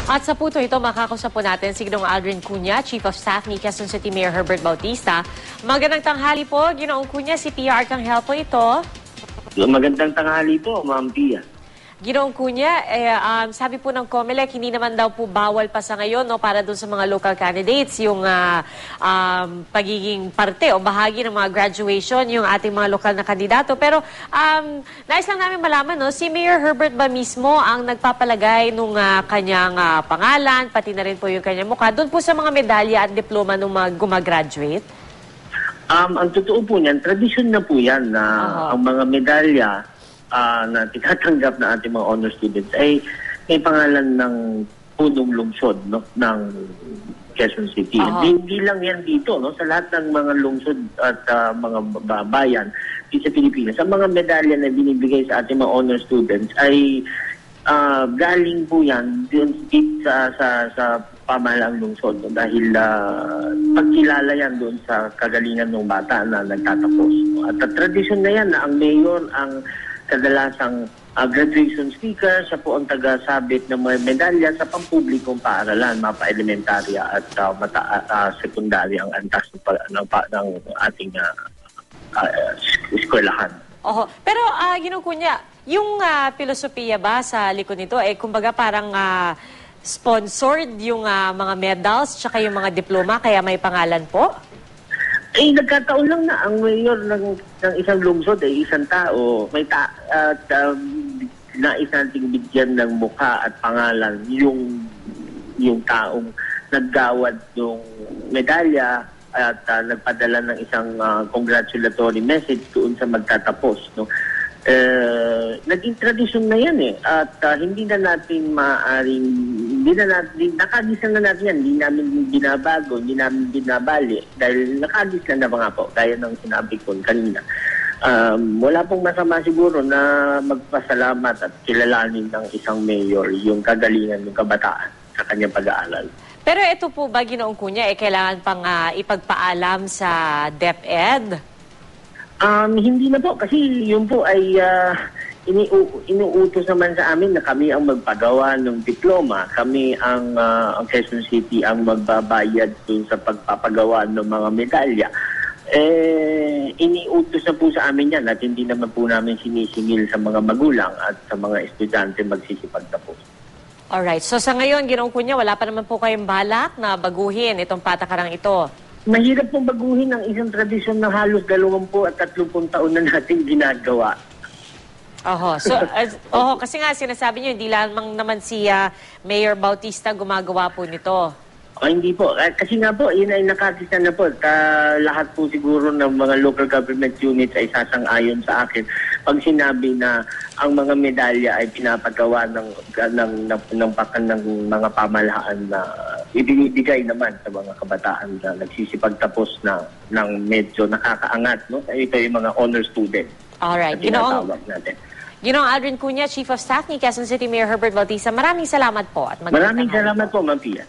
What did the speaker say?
At sa punto ito, makakausap po natin si Ginoong Aldrin Cunha, Chief of Staff ni Quezon City Mayor Herbert Bautista. Magandang tanghali po, Ginoong Cunha, si Pia Arcangel po ito. Magandang tanghali po, Ma'am Pia. Ginoong Cunha, sabi po ng COMELEC, hindi naman daw po bawal pa sa ngayon no, para doon sa mga local candidates yung pagiging parte o bahagi ng mga graduation, yung ating mga lokal na kandidato. Pero nais lang namin malaman, no, si Mayor Herbert ba mismo ang nagpapalagay nung kanyang pangalan, pati na rin po yung kanyang mukha, doon po sa mga medalya at diploma nung mga gumagraduate? Ang totoo po niyan, tradisyon na po yan na ang mga medalya na tinatanggap na ating mga honor students ay may pangalan ng punong lungsod, no, ng Quezon City. Hindi lang yan dito, no, sa lahat ng mga lungsod at mga bayan dito sa Pilipinas. Ang mga medalya na binibigay sa ating mga honor students ay galing po yan sa pamahalaang lungsod, no, dahil pagkilala yan doon sa kagalingan ng bata na nagtatapos. No. At tradisyon na yan na ang mayor ang kadalasang graduation speaker, siya po ang taga-sabit ng mga medalya sa pampublikong paaralan, mapa-elementarya at sekundarya ang antas ng ating eskwelahan. Pero Ginoong Cunha, yung filosofiya ba sa likod nito, kumbaga parang sponsored yung mga medals tsaka yung mga diploma, kaya may pangalan po? Nagkataon lang na ang mayor ng isang lungsod ay isang tao. May nais nating bigyan ng mukha at pangalan yung taong naggawad ng medalya at nagpadala ng isang congratulatory message doon sa magtatapos. No? Naging tradisyon na yan at hindi na natin nakagisa na natin yan, hindi namin binabago, hindi namin binabali dahil nakagisa na nga po, gaya ng sinabi ko kanina. Wala pong masama siguro na magpasalamat at kilalanin ng isang mayor yung kagalingan ng kabataan sa kanyang pag-aaral. Pero ito po ba, Ginoong Cunha, kailangan pang ipagpaalam sa DepEd? Hindi na po kasi yun po ay inuutos naman sa amin na kami ang magpagawa ng diploma. Kami ang Quezon City ang magbabayad dun sa pagpapagawa ng mga medalya. Iniutos na po sa amin yan at hindi naman po namin sinisingil sa mga magulang at sa mga estudyante magsisipagtapos. Alright. So sa ngayon, Ginoong Cunha, wala pa naman po kayong balak na baguhin itong patakarang ito? Mahirap pong baguhin ang isang tradisyon na halos 20 at 30 taon na natin ginagawa. So, kasi nga sinasabi niyo, hindi lamang naman si Mayor Bautista gumagawa po nito. Hindi po. Kasi nga po, yun ay nakakita na po. Lahat po siguro ng mga local government units ay sasang-ayon sa akin pag sinabi na ang mga medalya ay pinapagawa ng mga pamahalaan na ibinibigay naman sa mga kabataan na nagsisipagtapos ng medyo nakakaangat. No? Ito yung mga honor students. Alright. Ginoong Aldrin Cunha, Chief of Staff ni Quezon City Mayor Herbert Bautista, maraming salamat po. At maraming salamat po, Ma'am Pia.